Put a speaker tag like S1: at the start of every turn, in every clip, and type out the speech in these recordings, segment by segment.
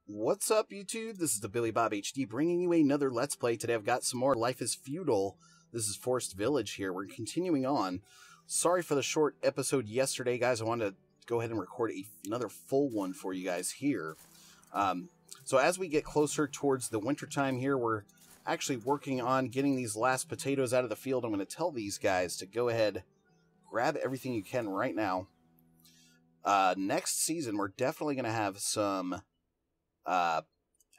S1: What's up, YouTube? This is the Billy Bob HD bringing you another Let's Play. Today I've got some more Life is Feudal. This is Forest Village here. We're continuing on. Sorry for the short episode yesterday, guys. I wanted to go ahead and record another full one for you guys here. So as we get closer towards the winter time here, we're actually working on getting these last potatoes out of the field. I'm going to tell these guys to go ahead, grab everything you can right now. Next season, we're definitely going to have some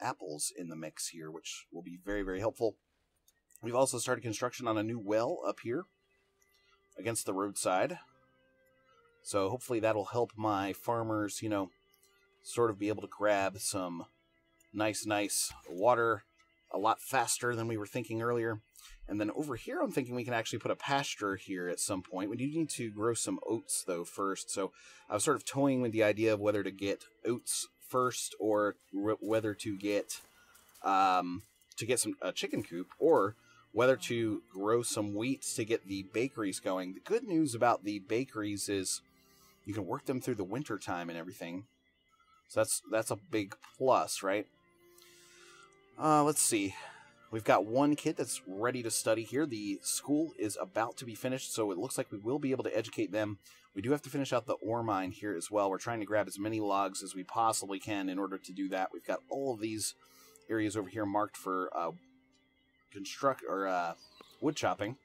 S1: apples in the mix here, which will be very, very helpful. We've also started construction on a new well up here against the roadside. So hopefully that'll help my farmers, you know, sort of be able to grab some nice water a lot faster than we were thinking earlier. And then over here, I'm thinking we can actually put a pasture here at some point. We do need to grow some oats, though, first. So I was sort of toying with the idea of whether to get oats first or whether to get some chicken coop, or whether to grow some wheat to get the bakeries going. The good news about the bakeries is you can work them through the winter time and everything. So that's a big plus, right? Let's see. We've got one kid that's ready to study here. The school is about to be finished, so it looks like we will be able to educate them. We do have to finish out the ore mine here as well. We're trying to grab as many logs as we possibly can in order to do that. We've got all of these areas over here marked for wood chopping.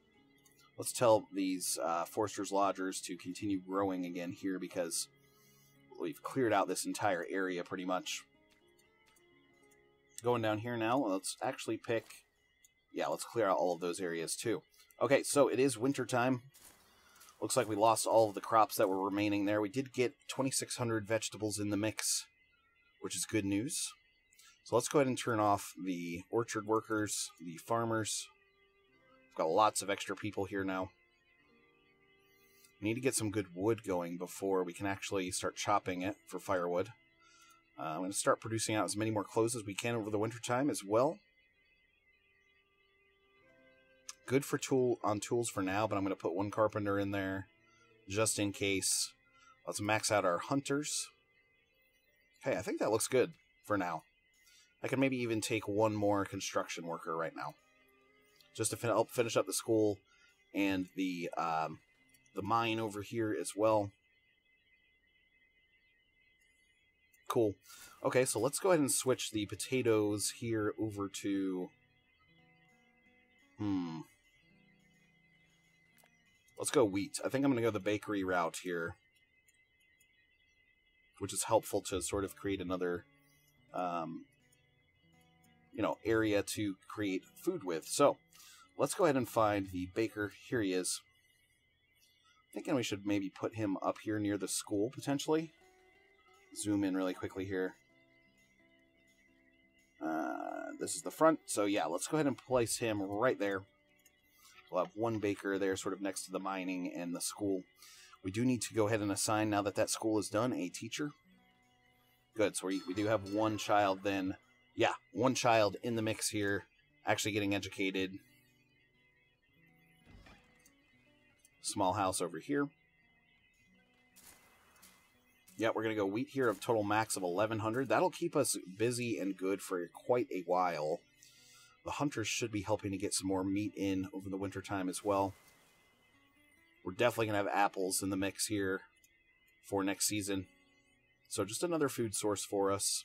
S1: Let's tell these Foresters Lodgers to continue growing again here, because we've cleared out this entire area pretty much. Going down here now, let's actually pick... Yeah, let's clear out all of those areas too. Okay, so it is winter time. Looks like we lost all of the crops that were remaining there. We did get 2,600 vegetables in the mix, which is good news. So let's go ahead and turn off the orchard workers, the farmers. We've got lots of extra people here now. We need to get some good wood going before we can actually start chopping it for firewood. I'm going to start producing out as many more clothes as we can over the winter time as well. Good for tools for now, but I'm going to put one carpenter in there just in case. Let's max out our hunters. Okay, I think that looks good for now. I can maybe even take one more construction worker right now, just to help finish up the school and the mine over here as well. Cool. Okay, so let's go ahead and switch the potatoes here over to... Let's go wheat. I think I'm going to go the bakery route here, which is helpful to sort of create another, area to create food with. So, let's go ahead and find the baker. Here he is. Thinking we should maybe put him up here near the school, potentially. Zoom in really quickly here. This is the front, so yeah, let's go ahead and place him right there. We'll have one baker there sort of next to the mining and the school. We do need to go ahead and assign, now that that school is done, a teacher. Good, so we do have one child then. Yeah, one child in the mix here, actually getting educated. Small house over here. Yeah, we're going to go wheat here of total max of 1,100. That'll keep us busy and good for quite a while. The hunters should be helping to get some more meat in over the winter time as well. We're definitely going to have apples in the mix here for next season. So just another food source for us.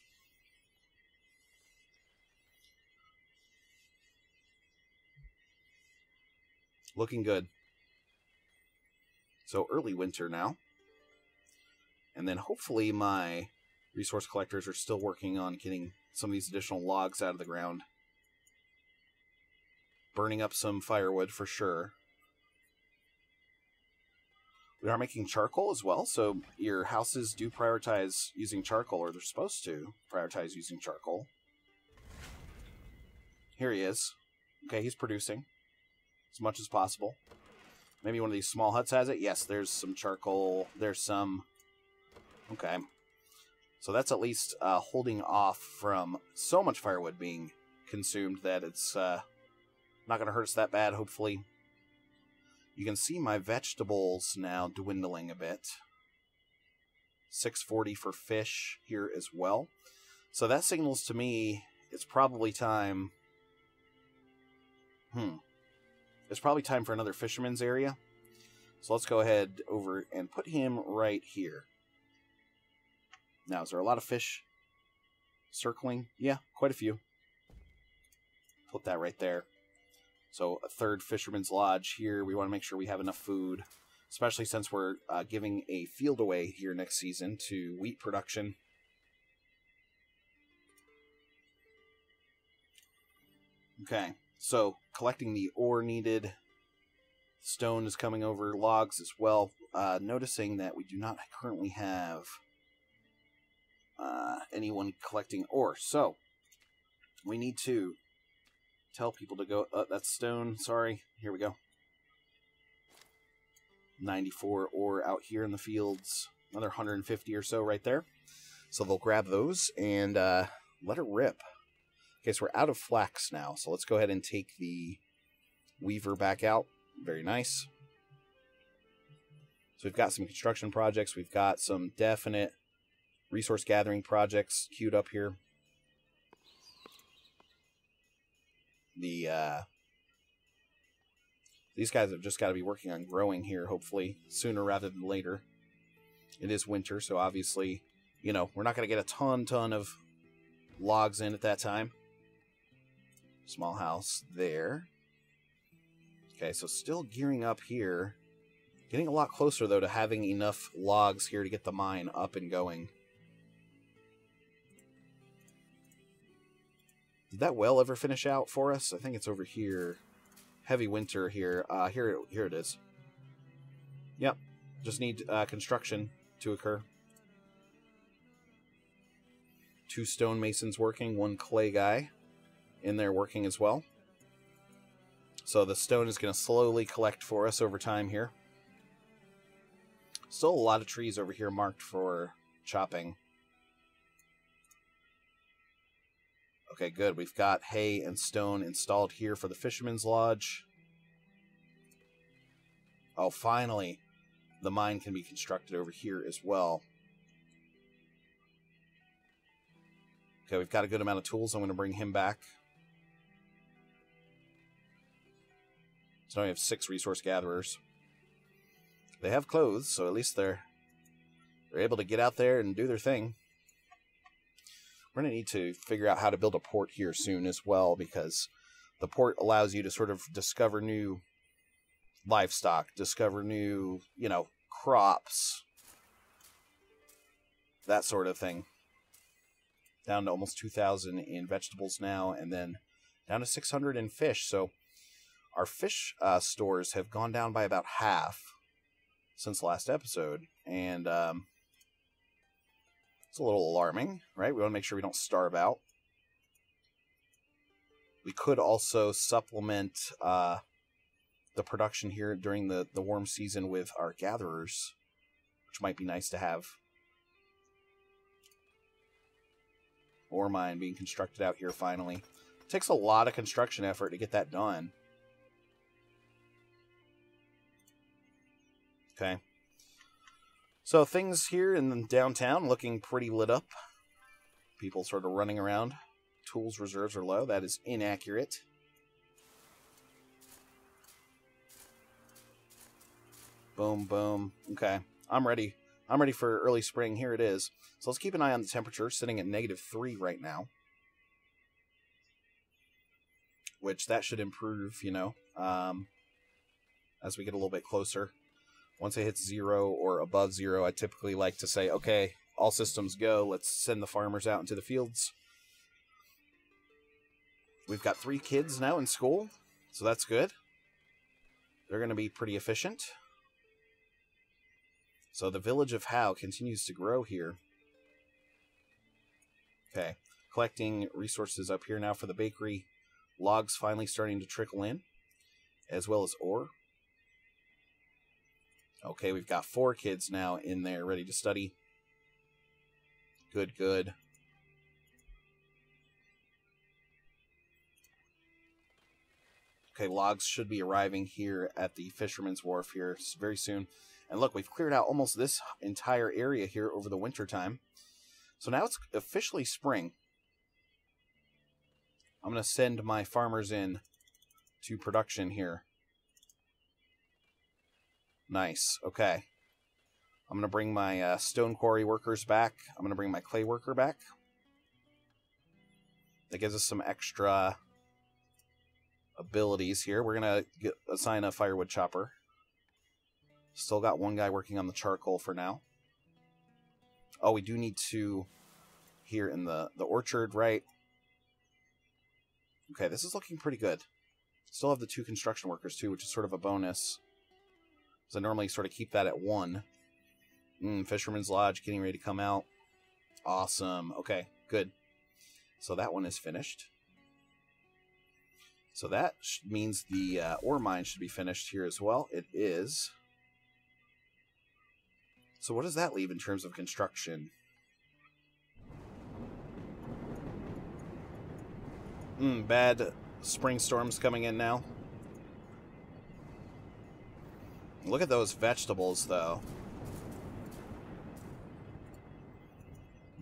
S1: Looking good. So early winter now. And then hopefully my resource collectors are still working on getting some of these additional logs out of the ground. Burning up some firewood for sure. We are making charcoal as well, so your houses do prioritize using charcoal, or they're supposed to prioritize using charcoal. Here he is. Okay, he's producing as much as possible. Maybe one of these small huts has it. Yes, there's some charcoal. There's some... Okay, so that's at least holding off from so much firewood being consumed that it's not going to hurt us that bad, hopefully. You can see my vegetables now dwindling a bit. 640 for fish here as well. So that signals to me it's probably time... It's probably time for another fisherman's area. So let's go ahead over and put him right here. Now, is there a lot of fish circling? Yeah, quite a few. Put that right there. So a third fisherman's lodge here. We want to make sure we have enough food, especially since we're giving a field away here next season to wheat production. Okay, so collecting the ore needed. Stone is coming over, logs as well. Noticing that we do not currently have anyone collecting ore. So, we need to tell people to go... that's stone, sorry. Here we go. 94 ore out here in the fields. Another 150 or so right there. So they'll grab those and let it rip. Okay, so we're out of flax now. So let's go ahead and take the weaver back out. Very nice. So we've got some construction projects. We've got some definite resource gathering projects queued up here. These guys have just got to be working on growing here, hopefully, sooner rather than later. It is winter, so obviously, you know, we're not going to get a ton of logs in at that time. Small house there. Okay, so still gearing up here. Getting a lot closer, though, to having enough logs here to get the mine up and going. Did that well ever finish out for us? I think it's over here. Heavy winter here. Here it is. Yep. Just need construction to occur. 2 stonemasons working, 1 clay guy in there working as well. So the stone is going to slowly collect for us over time here. Still a lot of trees over here marked for chopping. Okay, good. We've got hay and stone installed here for the Fisherman's Lodge. Oh, finally, the mine can be constructed over here as well. Okay, we've got a good amount of tools. I'm going to bring him back. So now we have 6 resource gatherers. They have clothes, so at least they're able to get out there and do their thing. We're going to need to figure out how to build a port here soon as well, because the port allows you to sort of discover new livestock, discover new, you know, crops, that sort of thing. Down to almost 2,000 in vegetables now, and then down to 600 in fish. So our fish stores have gone down by about half since last episode, and it's a little alarming, right? We want to make sure we don't starve out. We could also supplement the production here during the warm season with our gatherers, which might be nice to have. Ore mine being constructed out here finally. It takes a lot of construction effort to get that done. Okay. So things here in the downtown looking pretty lit up. People sort of running around. Tools reserves are low. That is inaccurate. Boom, boom. Okay. I'm ready. I'm ready for early spring. Here it is. So let's keep an eye on the temperature, sitting at -3 right now. Which that should improve, you know, as we get a little bit closer. Once it hits 0 or above 0, I typically like to say, okay, all systems go. Let's send the farmers out into the fields. We've got 3 kids now in school, so that's good. They're going to be pretty efficient. So the village of Howe continues to grow here. Okay, collecting resources up here now for the bakery. Logs finally starting to trickle in, as well as ore. Okay, we've got 4 kids now in there ready to study. Good, good. Okay, logs should be arriving here at the Fisherman's Wharf here very soon. And look, we've cleared out almost this entire area here over the winter time. So now it's officially spring. I'm going to send my farmers in to production here. Nice. Okay. I'm going to bring my stone quarry workers back. I'm going to bring my clay worker back. That gives us some extra abilities here. We're going to assign a firewood chopper. Still got one guy working on the charcoal for now. Oh, we do need to here in the orchard, right? Okay, this is looking pretty good. Still have the 2 construction workers too, which is sort of a bonus. Because I normally sort of keep that at 1. Fisherman's Lodge getting ready to come out. Awesome. Okay, good. So that one is finished. So that means the ore mine should be finished here as well. It is. So what does that leave in terms of construction? Bad spring storms coming in now. Look at those vegetables, though.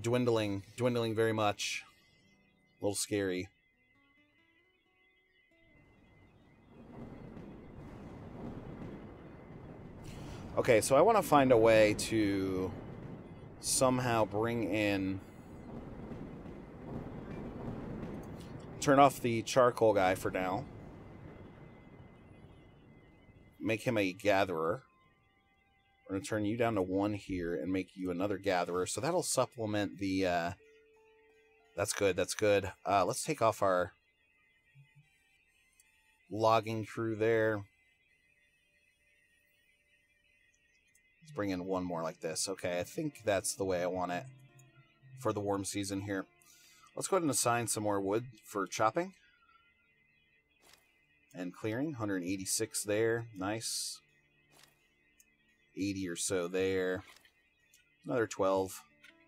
S1: Dwindling very much. A little scary. Okay, so I want to find a way to somehow bring in... Turn off the charcoal guy for now. Make him a gatherer. We're going to turn you down to 1 here and make you another gatherer. So that'll supplement the... That's good, that's good. Let's take off our logging crew there. Let's bring in 1 more like this. Okay, I think that's the way I want it for the warm season here. Let's go ahead and assign some more wood for chopping. And clearing. 186 there. Nice. 80 or so there. Another 12.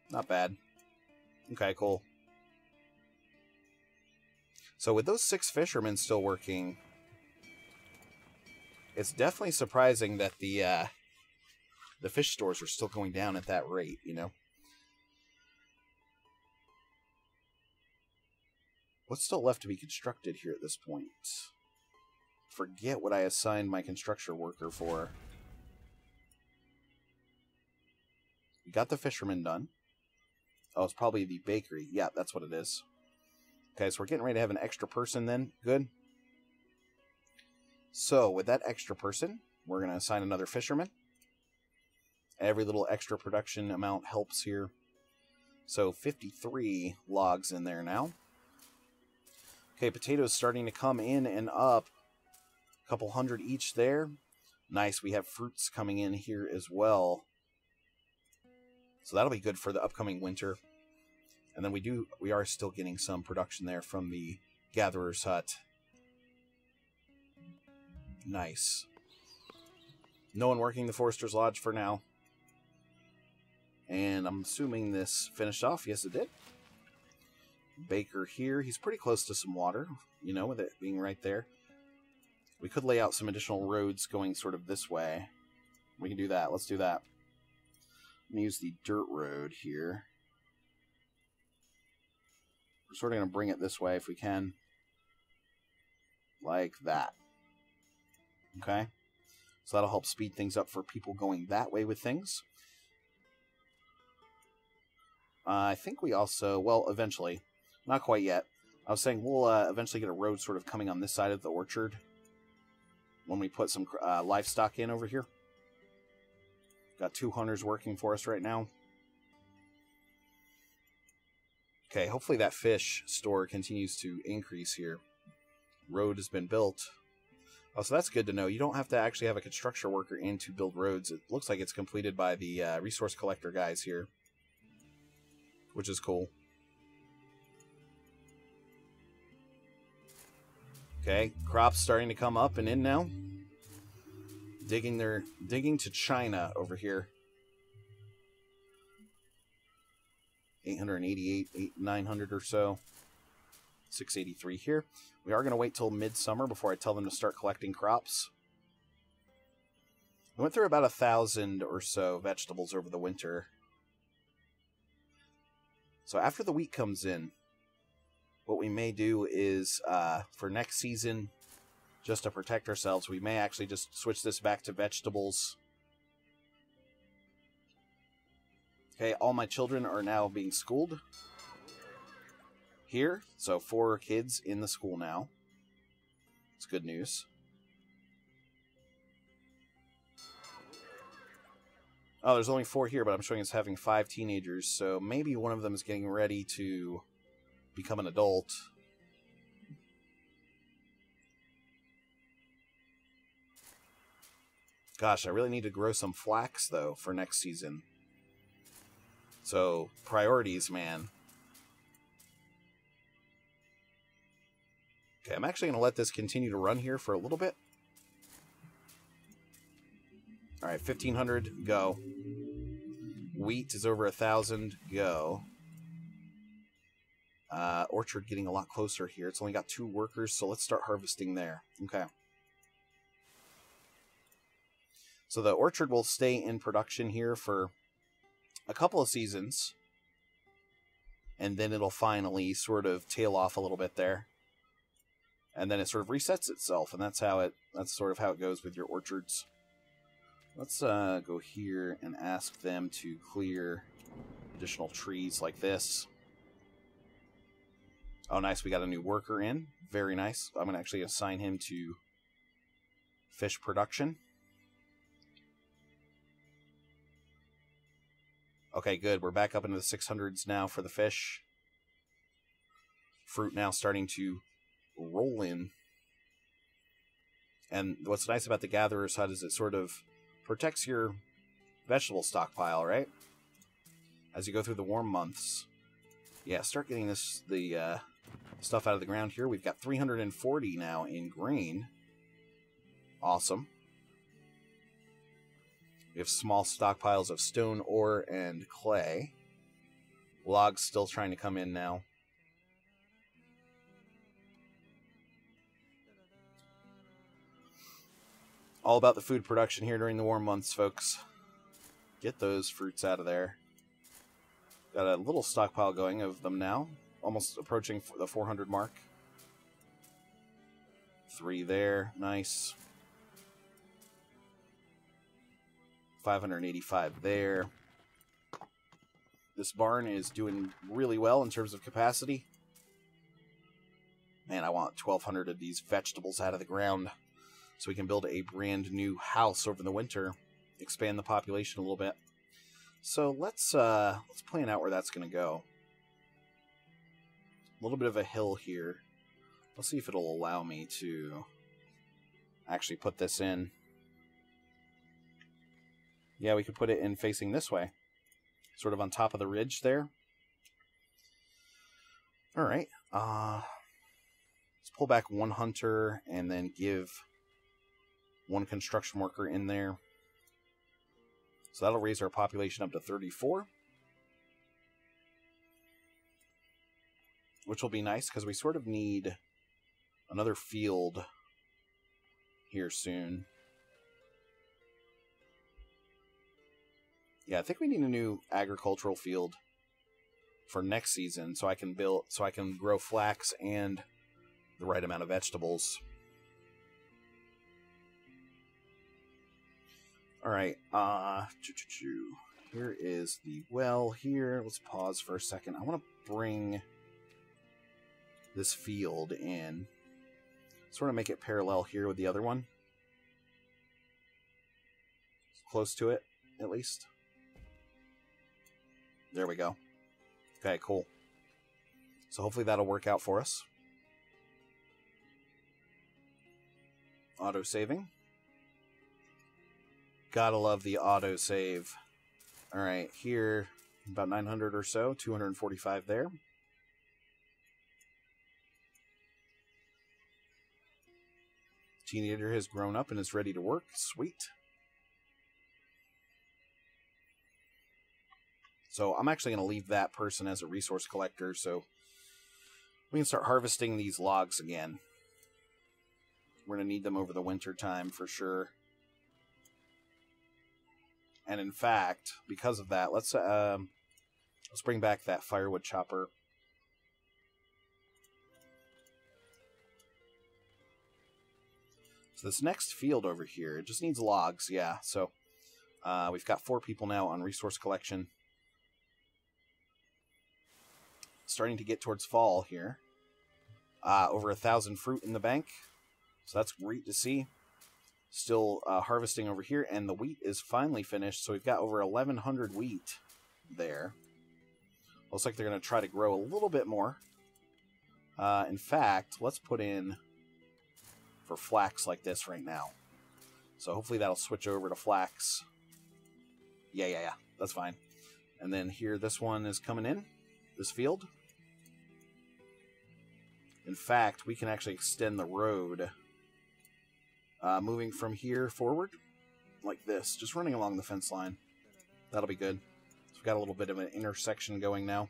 S1: Not bad. Okay, cool. So with those 6 fishermen still working, it's definitely surprising that the fish stores are still going down at that rate, you know? What's still left to be constructed here at this point? Forget what I assigned my construction worker for. We got the fisherman done. Oh, it's probably the bakery. Yeah, that's what it is. Okay, so we're getting ready to have an extra person then. Good. So, with that extra person, we're going to assign another fisherman. Every little extra production amount helps here. So, 53 logs in there now. Okay, potatoes starting to come in and up. A couple hundred each there. Nice, we have fruits coming in here as well. So that'll be good for the upcoming winter. And then we are still getting some production there from the gatherer's hut. Nice. No one working the forester's lodge for now. And I'm assuming this finished off. Yes, it did. Baker here. He's pretty close to some water, you know, with it being right there. We could lay out some additional roads going sort of this way. We can do that. Let's do that. I'm going to use the dirt road here. We're sort of going to bring it this way if we can. Like that. Okay? So that'll help speed things up for people going that way with things. I think we also, well, eventually. Not quite yet. I was saying we'll eventually get a road sort of coming on this side of the orchard. When we put some livestock in over here. Got 2 hunters working for us right now. Okay, hopefully that fish store continues to increase here. Road has been built. Oh, so that's good to know. You don't have to actually have a construction worker in to build roads. It looks like it's completed by the resource collector guys here. Which is cool. Okay, crops starting to come up and in now. Digging to China over here. 888, 900 or so. 683 here. We are going to wait till midsummer before I tell them to start collecting crops. We went through about 1,000 or so vegetables over the winter. So after the wheat comes in, what we may do is, for next season, just to protect ourselves, we may actually just switch this back to vegetables. Okay, all my children are now being schooled here. So 4 kids in the school now. It's good news. Oh, there's only 4 here, but I'm showing it's having 5 teenagers. So maybe one of them is getting ready to become an adult. Gosh, I really need to grow some flax, though, for next season. So, priorities, man. Okay, I'm actually going to let this continue to run here for a little bit. Alright, 1,500, go. Wheat is over 1,000, go. Orchard getting a lot closer here. It's only got 2 workers, so let's start harvesting there. Okay. So the orchard will stay in production here for a couple of seasons. And then it'll finally sort of tail off a little bit there. And then it sort of resets itself, and that's sort of how it goes with your orchards. Let's go here and ask them to clear additional trees like this. Oh, nice. We got a new worker in. Very nice. I'm going to actually assign him to fish production. Okay, good. We're back up into the 600s now for the fish. Fruit now starting to roll in. And what's nice about the Gatherer's Hut is it sort of protects your vegetable stockpile, right? As you go through the warm months. Yeah, start getting the stuff out of the ground here. We've got 340 now in grain. Awesome. We have small stockpiles of stone, ore, and clay. Logs still trying to come in now. All about the food production here during the warm months, folks. Get those fruits out of there. Got a little stockpile going of them now. Almost approaching the 400 mark. 3 there. Nice. 585 there. This barn is doing really well in terms of capacity. Man, I want 1,200 of these vegetables out of the ground so we can build a brand new house over the winter. Expand the population a little bit. So let's plan out where that's going to go. A little bit of a hill here. Let's see if it'll allow me to actually put this in. Yeah, we could put it in facing this way. Sort of on top of the ridge there. Alright. Let's pull back 1 hunter and then give 1 construction worker in there. So that'll raise our population up to 34. Which will be nice because we sort of need another field here soon. Yeah, I think we need a new agricultural field for next season so I can grow flax and the right amount of vegetables. All right, here is the well here. Let's pause for a second. I want to bring this field in. Sort of make it parallel here with the other one. Close to it, at least. There we go. Okay, cool. So hopefully that'll work out for us. Auto-saving. Gotta love the auto-save. Alright, here, about 900 or so. 245 there. Teenager has grown up and is ready to work. Sweet. So I'm actually going to leave that person as a resource collector so we can start harvesting these logs again. We're going to need them over the winter time for sure. And in fact, because of that, let's Let's bring back that firewood chopper. So this next field over here, it just needs logs, yeah. So we've got 4 people now on resource collection. Starting to get towards fall here. Over 1,000 fruit in the bank. So that's great to see. Still harvesting over here, and the wheat is finally finished. So we've got over 1,100 wheat there. Looks like they're going to try to grow a little bit more. In fact, let's put in for flax like this right now. So hopefully that'll switch over to flax. Yeah. That's fine. And then here, this one is coming in. This field. In fact, we can actually extend the road. Moving from here forward. Like this. Just running along the fence line. That'll be good. So we've got a little bit of an intersection going now.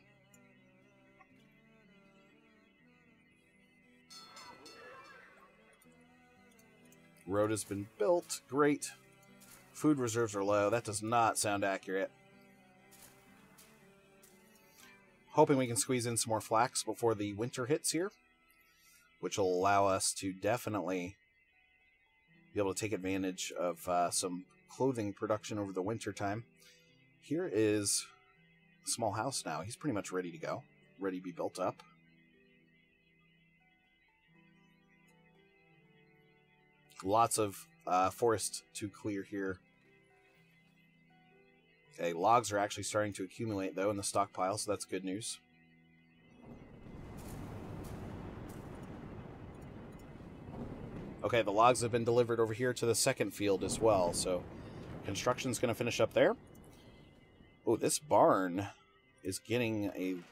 S1: Road has been built. Great. Food reserves are low. That does not sound accurate. Hoping we can squeeze in some more flax before the winter hits here, which will allow us to definitely be able to take advantage of some clothing production over the winter time. Here is a small house now. He's pretty much ready to go. Ready to be built up. Lots of forest to clear here. Okay, logs are actually starting to accumulate, though, in the stockpile, so that's good news. Okay, the logs have been delivered over here to the second field as well, so construction's going to finish up there. Oh, this barn is getting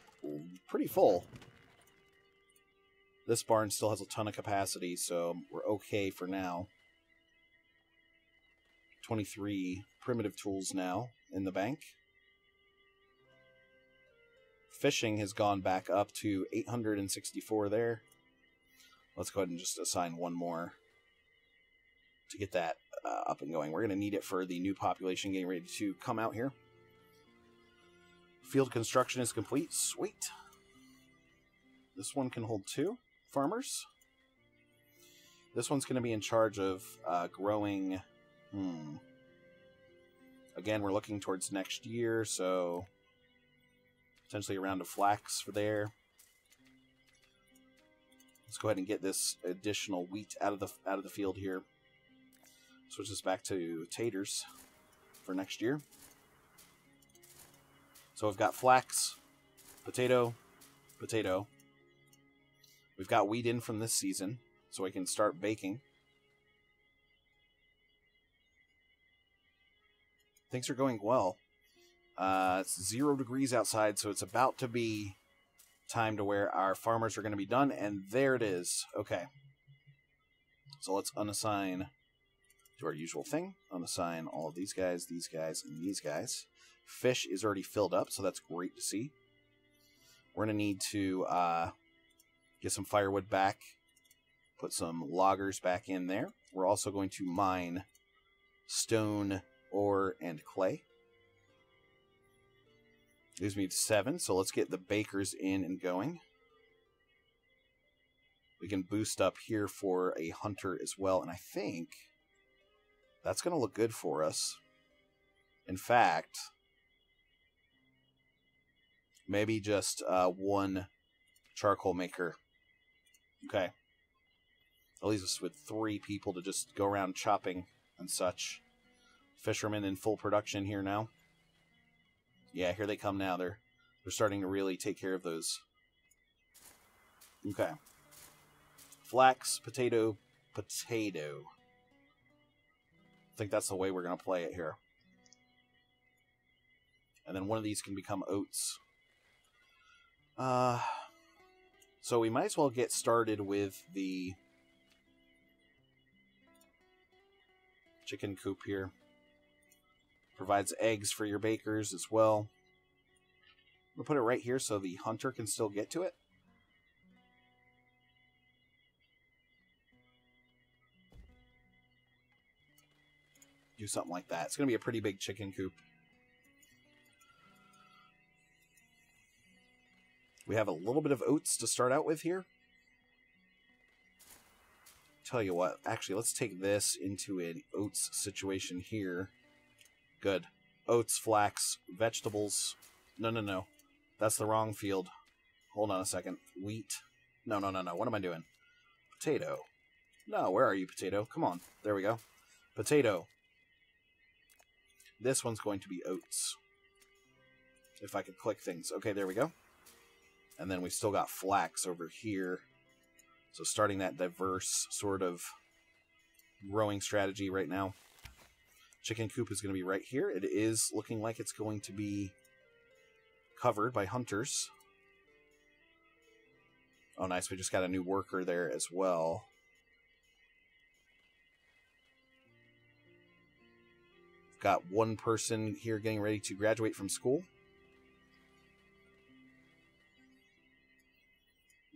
S1: pretty full. This barn still has a ton of capacity, so we're okay for now. 23 primitive tools now in the bank. Fishing has gone back up to 864 there. Let's go ahead and just assign one more to get that up and going. We're going to need it for the new population getting ready to come out here. Field construction is complete. Sweet. This one can hold 2 farmers. This one's going to be in charge of growing. Again, we're looking towards next year, so potentially a round of flax for there. Let's go ahead and get this additional wheat out of the field here. Switch this back to taters for next year. So we've got flax, potato, potato. We've got wheat in from this season, so we can start baking. Things are going well. It's 0 degrees outside, so it's about to be time to where our farmers are going to be done, and there it is. Okay. So let's unassign to our usual thing. Unassign all of these guys, and these guys. Fish is already filled up, so that's great to see. We're going to need to get some firewood back, put some loggers back in there. We're also going to mine stone, ore, and clay. Gives me 7, so let's get the bakers in and going. We can boost up here for a hunter as well, and I think that's going to look good for us. In fact, maybe just 1 charcoal maker. Okay. That leaves us with 3 people to just go around chopping and such. Fishermen in full production here now. Yeah, here they come now. They're starting to really take care of those. Okay. Flax, potato, potato. I think that's the way we're going to play it here. And then one of these can become oats. So we might as well get started with the chicken coop here. Provides eggs for your bakers as well. We'll put it right here so the hunter can still get to it. Do something like that. It's going to be a pretty big chicken coop. We have a little bit of oats to start out with here. Tell you what, actually, let's take this into an oats situation here. Good. Oats, flax, vegetables. No. That's the wrong field. Hold on a second. Wheat. No. What am I doing? Potato. No, where are you, potato? Come on. There we go. Potato. This one's going to be oats. If I could click things. Okay, there we go. And then we still got flax over here. So starting that diverse sort of growing strategy right now. Chicken coop is going to be right here. It is looking like it's going to be covered by hunters. Oh, nice. We just got a new worker there as well. Got one person here getting ready to graduate from school.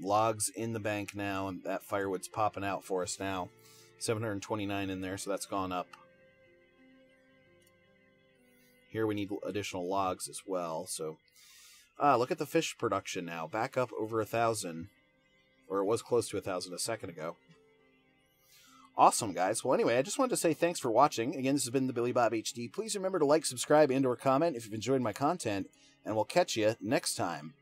S1: Logs in the bank now, and that firewood's popping out for us now. 729 in there, so that's gone up. Here we need additional logs as well, so... look at the fish production now. Back up over 1,000. Or it was close to 1,000 a second ago. Awesome, guys. Well, anyway, I just wanted to say thanks for watching. Again, this has been the Billy Bob HD. Please remember to like, subscribe, and/or comment if you've enjoyed my content, and we'll catch you next time.